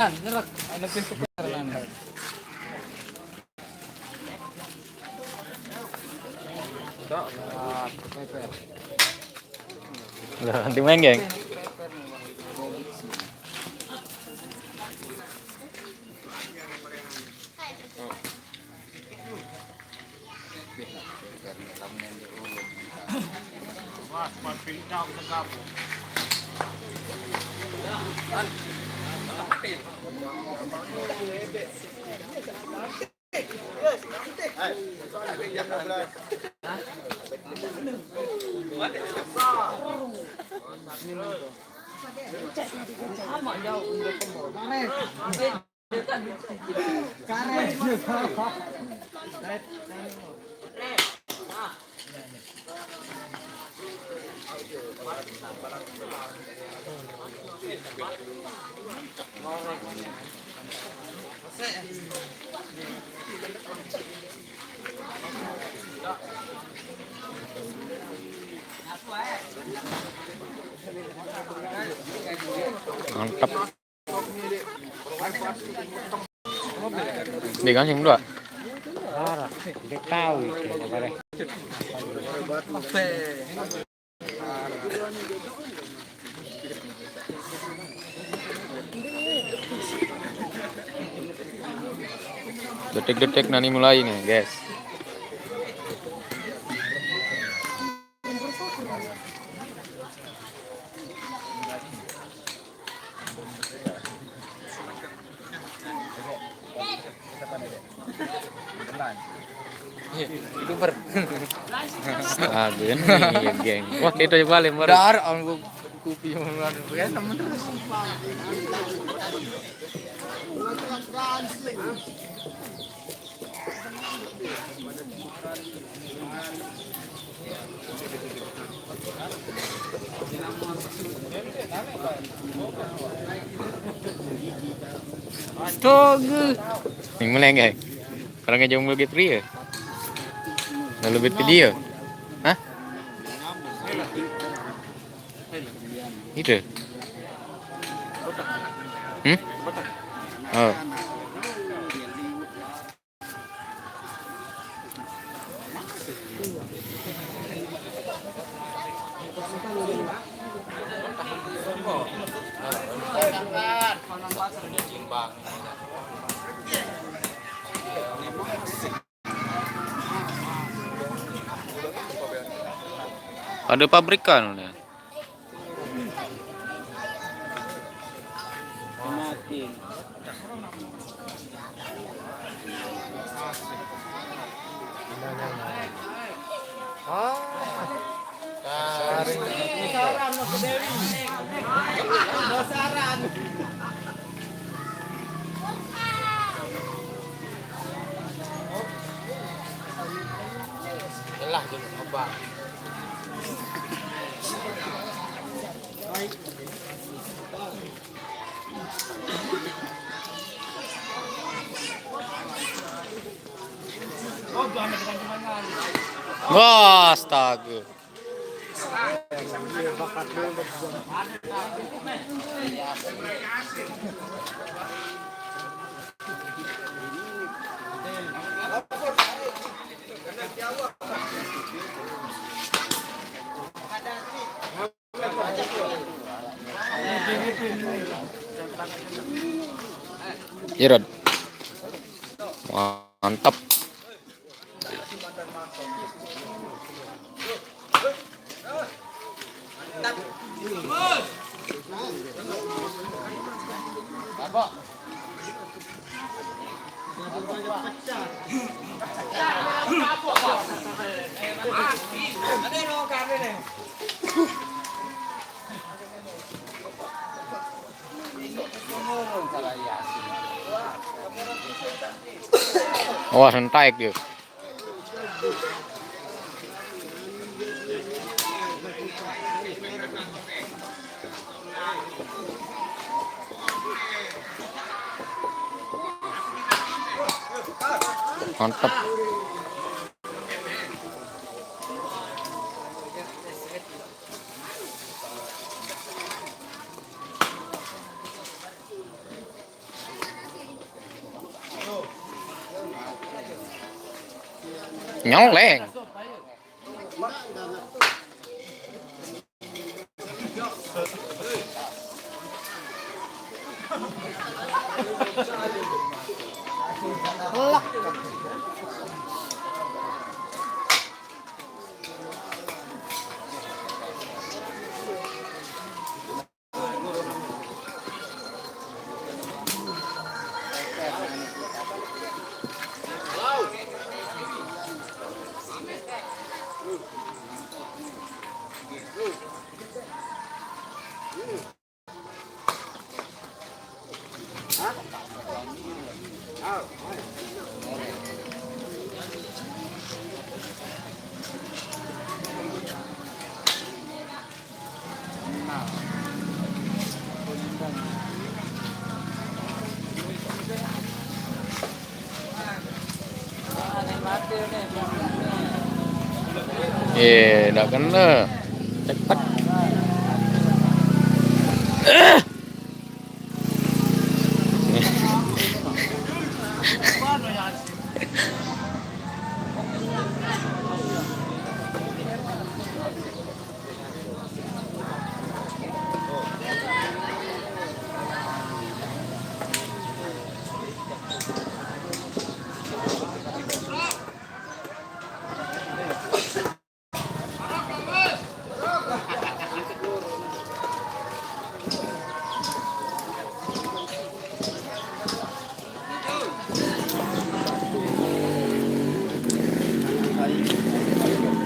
Nyerak, lebih ke karena. Lah, nanti main, geng. Mantap. Bigang sing dua. Dia tahu itu. Detik-detik nani mulai nih, guys. Youtuber. Aduh, nih, geng. Wah, itu coba lempar. Dar on kopi mana ya temen terus. Astaga. Ning mulai, geng. Karena jomblo gitu ya. Lalu bet video. Hah? Itu. Oh. Ada pabrikan ya. Lah jadi apa? Wah, astaga. Irod. Mantap. Wah, sentai dia. Mantap. Nyoleng. Nggak kena. Cepat.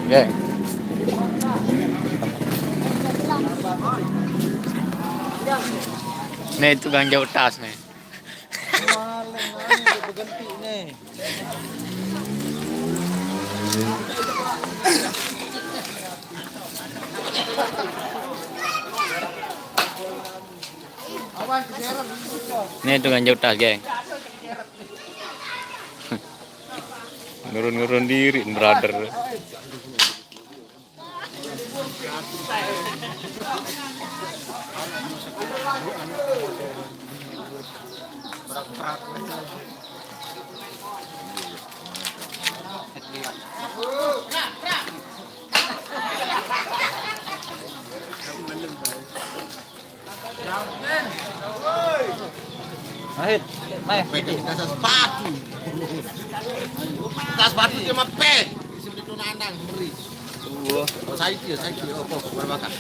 Geng. Nih tukang jauh tas nih. Berganti nih. Nih tukang jauh tas, geng. Nurun-nurun diri, brother. Mahit, tas sepatu. Tas sepatu cuma P. Disebut itu nandang beri. Oh, saya apa berbakar.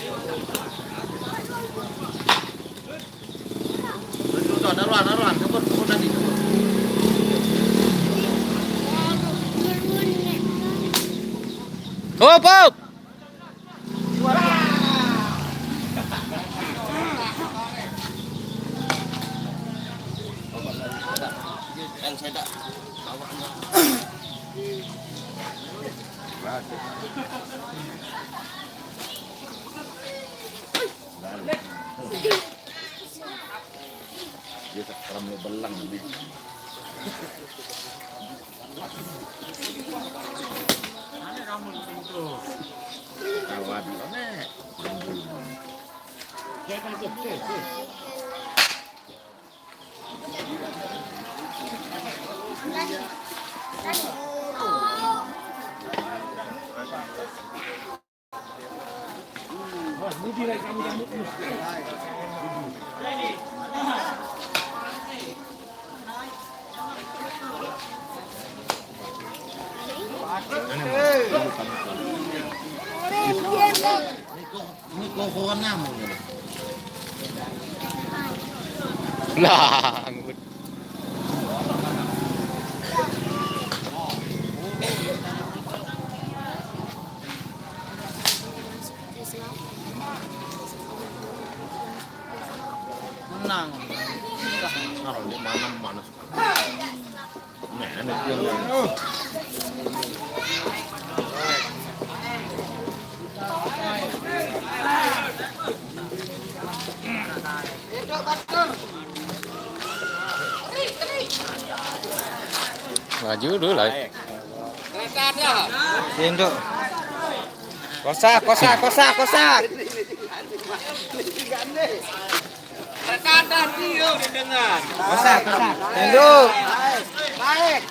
Itu naruhan, kebun tadi. Hop, hop. Saya tak bawanya. Dia tak ramai belang lebih. Kawan, nek. Ini kokoran namu. Lah, Menang. Kalau di mana Nah, maju dulu lah. Induk. Kosak. Rekadan dia didengar. Kosak. Induk. Baik.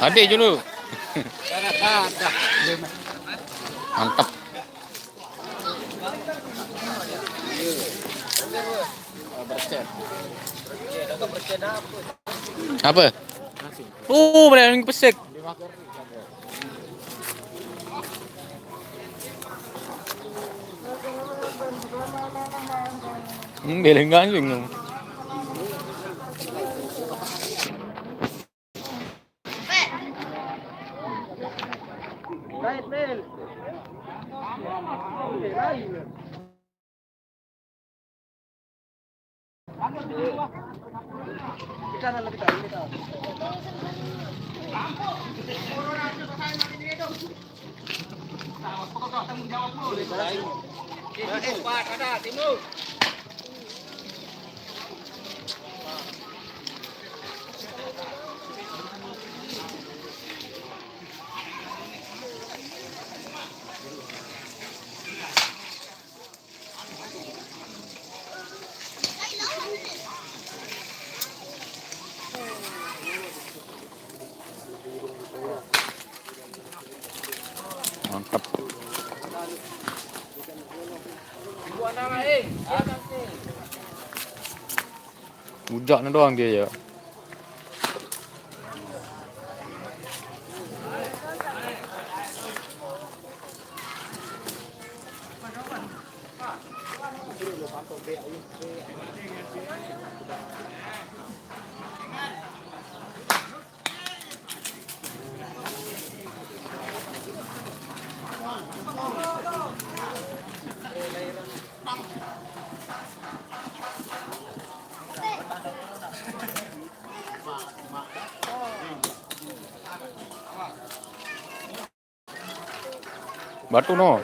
Adik dulu. Ada. Mantap. Bercet. Apa? Berani pesek. Beleng ganjing dong. Right, Bel. Mantap. Bujaknya doang dia ya. Batu no.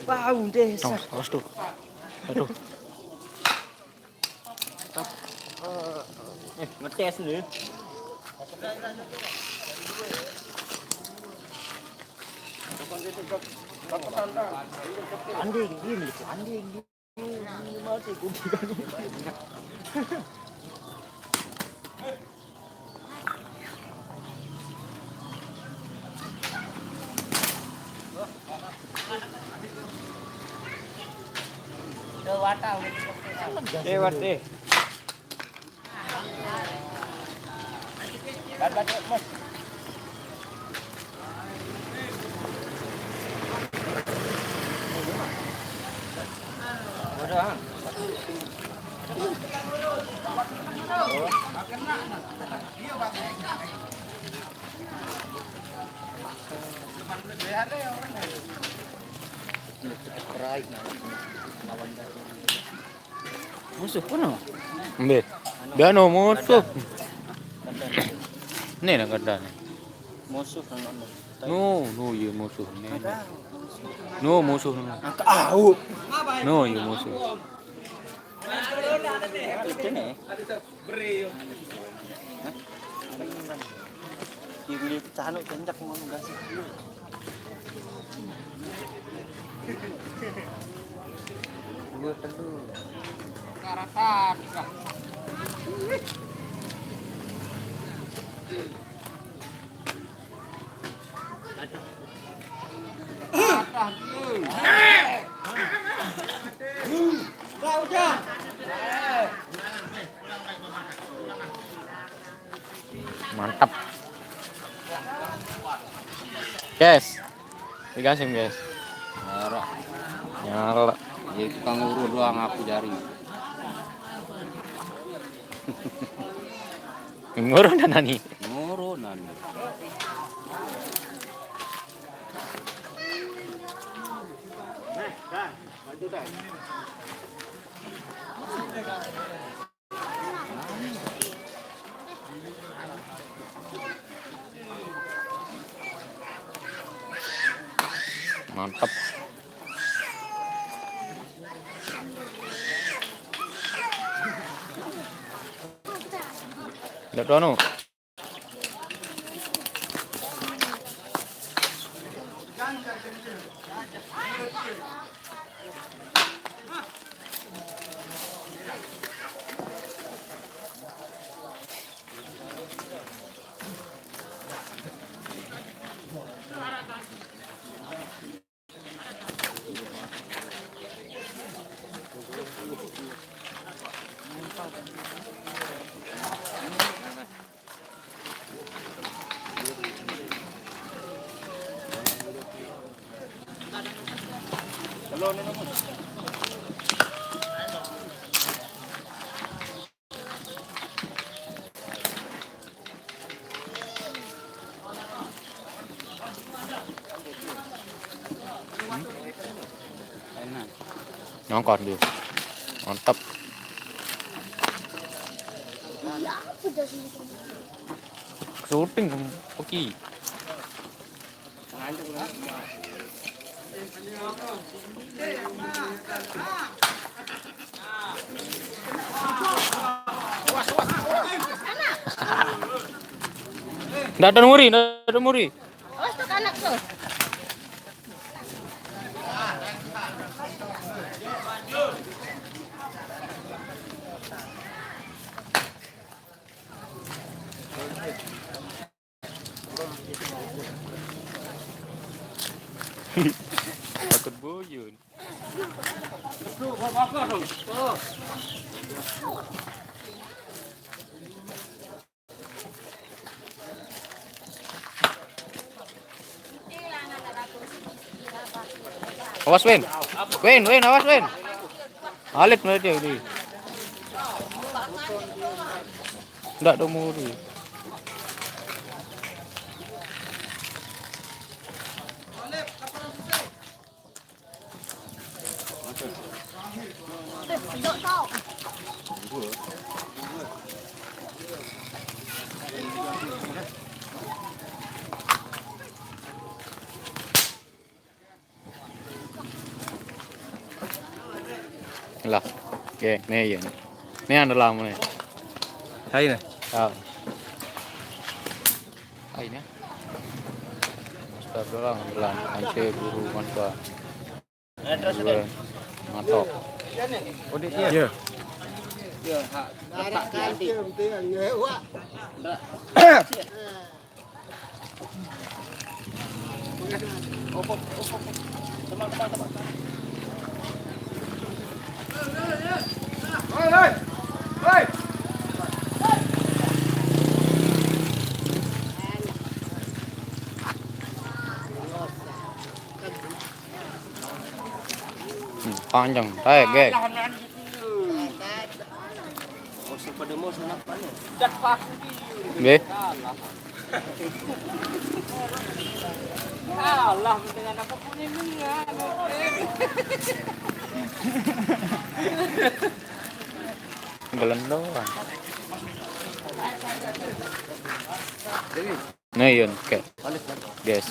Bau desa. Awas tuh. Aduh. Ngetes nih. Anjing gini, anjing gini. Mati kudikan. Lewat deh. Mas. Udah. Musuh pun no. Ambil. Dia no musuh. Nih nak kada nih. Musuh kan. No ya musuh nih. No musuh no. Tahu. No ya musuh. Itu nih. Kiri canu kencak mau gasih. Gua teduh. Karakat. Mantap. Guys. Digasim guys. Nyara. Nyala. Ya tukang uru doang aku jaring. Ngurung dan nani. Ngurunan. Mantap. Ndak dono. Nó còn được. Mantap. Shooting pergi. Nggak ada muri, nggak ada muri. Awas tuh anak tuh. Takut buyun. Awas Win. Win, awas Win. Alit mereka ini. Enggak ada muri. Dok tau. Lah. Oke, nih ya. Ini anda lama nih. Hai nih. Tahu. Ini. Astagfirullah, ngelan. Ante guru mantua. Matok. Oh dia. Iya. Ada kanti. Panjang, tarik guys. Nggih. Allah dengan apa pun ini ya. Galan doang. Nah yun, kayak guys.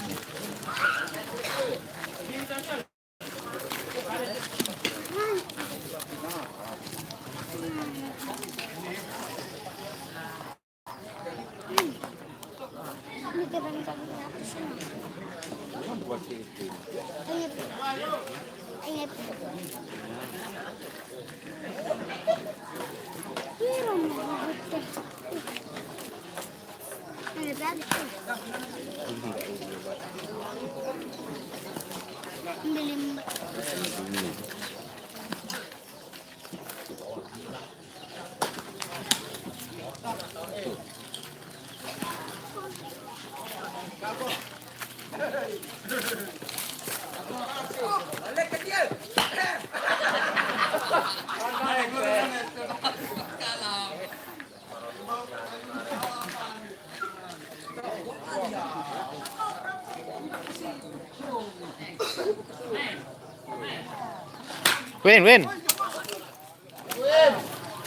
Win.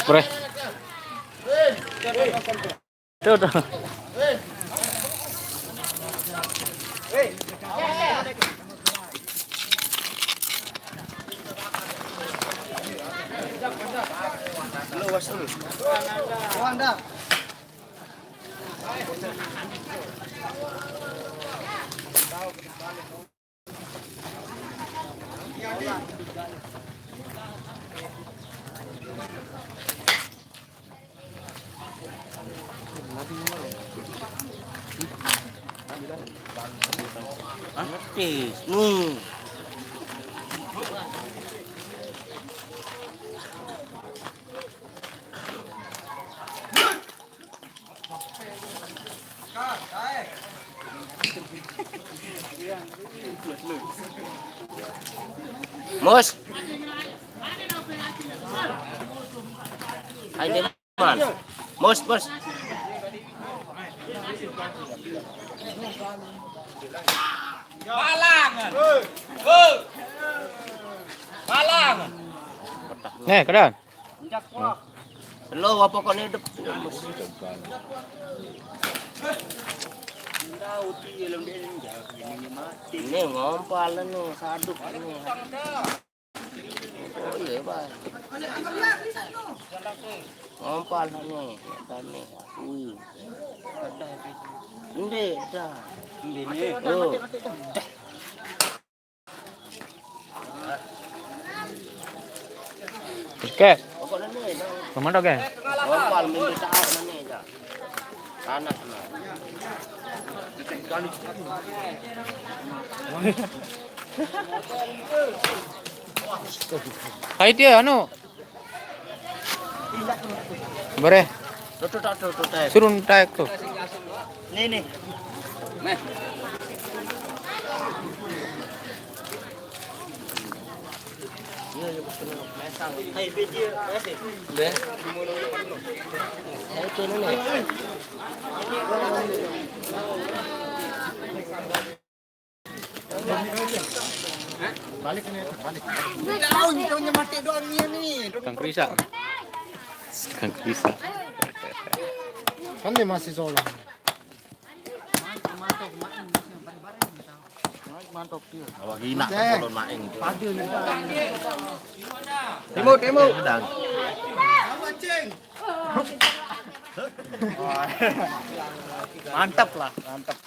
Bre. Tuh. Ngerti. Nih. Mus. Hai Deman. Mus. Nih, kedan. Lo apa kau hidup? Ini ngompal nih, saduk nih. Oh iya, Pak. Ngompal nih, tani. Wih. Ini dah. Ini. Oh. Oke. Pokoknya nih, dah. Kemana oke? Ngompal minggu tahun nih, dah. Panas nih. Hai dia anu. Bare, Tuh. suruh taek tuh. Nih. Hai video, masih. Deh. Hai itu nih. Balik nih, balik. Jauh mati doang nih. Kang Krisa. Kang Krisa. Kan dia masih solo. Mantap dia. Awak gina solo main. Padu nih. Timo. Mantap lah, mantap.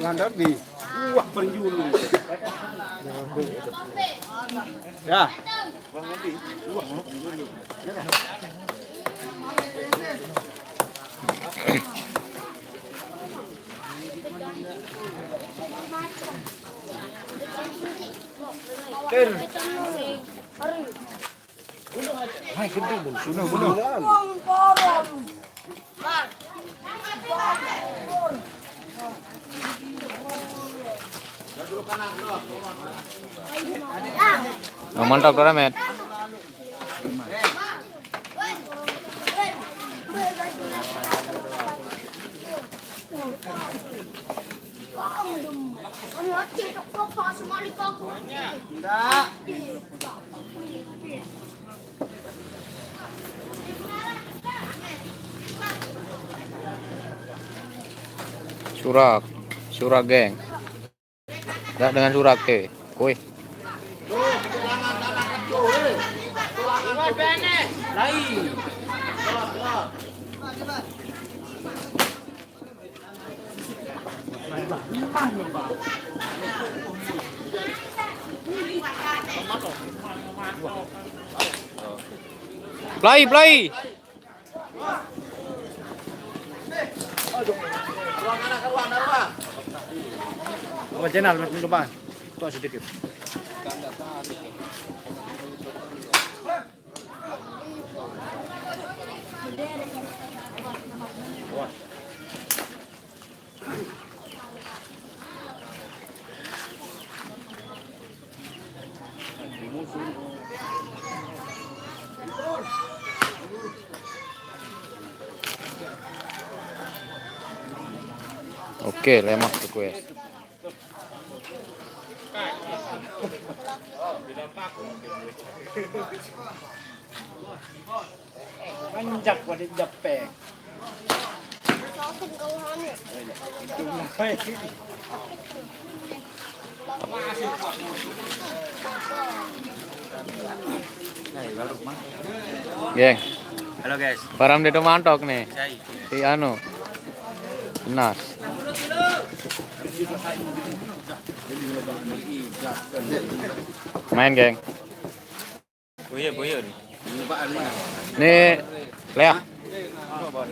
Landar di wah penjulu. Ya. Hai gede dulu. Bunuh. Mantap kau Met. Surak geng. Enggak dengan surak ke. Koi. Play. Apa channel minggu depan? Tuh sedikit. Oke, lemak tuh kue. Manjak pada japek. Geng, Halo guys. param dia tuh mantok nih. Cai. Si anu. Nas. Main, geng. Boyo nih. Nih, Lea.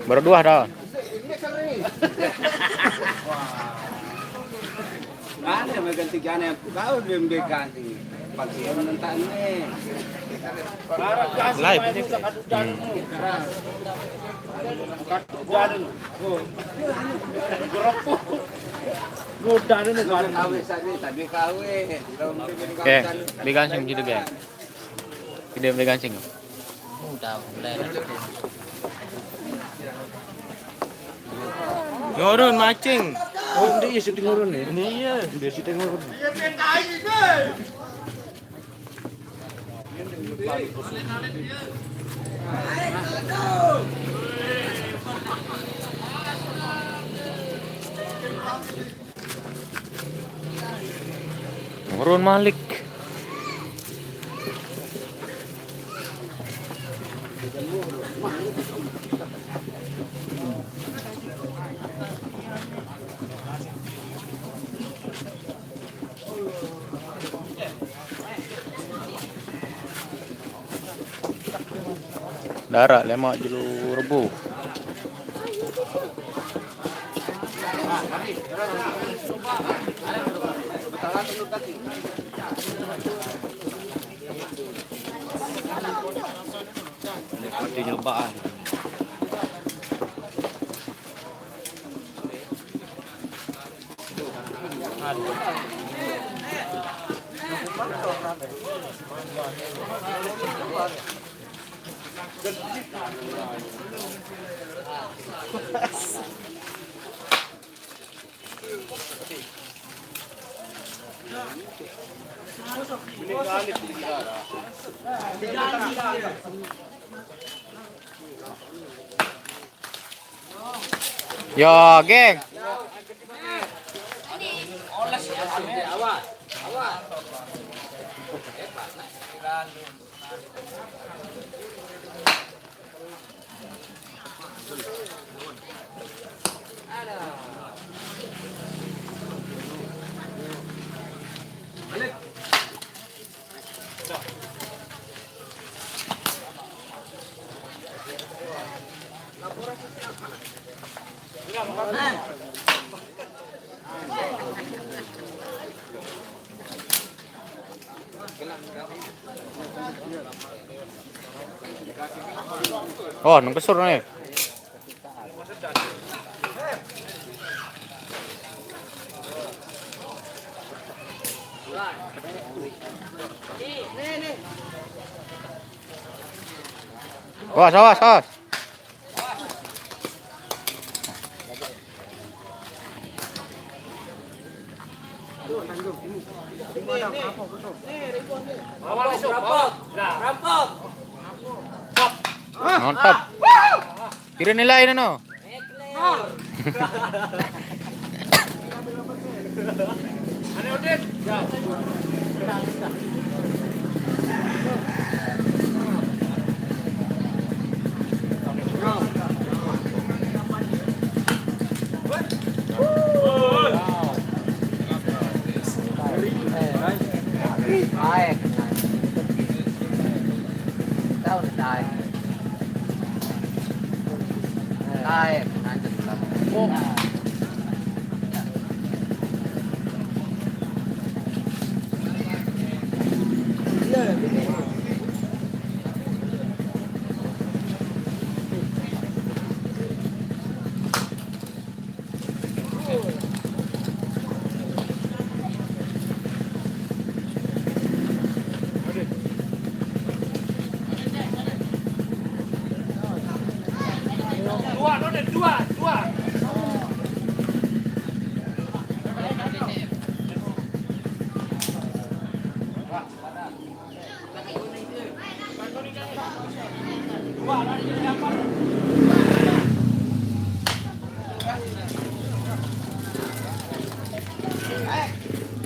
Baru 2 dah. Ada mengganti gana kau belum diganti. Pagi menentang nih. Live. Tadi kawe. Oke, beli gancing gitu, geng. Gede beli gancing. Nurun macing. Oh, dia syuting urun nih. Iya. Dia syuting urun. Nurun Malik. Darat lemak jelu rebu. Seperti nyobaan. Yo, geng. Oh, nang kesur nih. Awas, awas, awas. Mantap. Kira nilai na no. Ai. Tahu nih tai. Tai, nanti lah. Dua.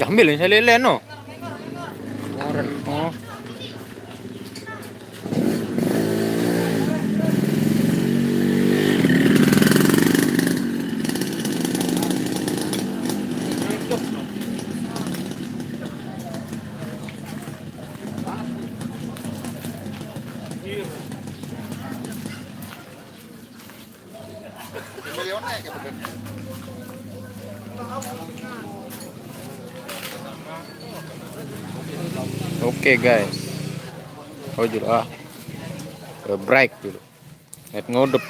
Ambil ini saya lelen no. Oh. Oke guys. Oh dulu ah. Break dulu. Ngodot.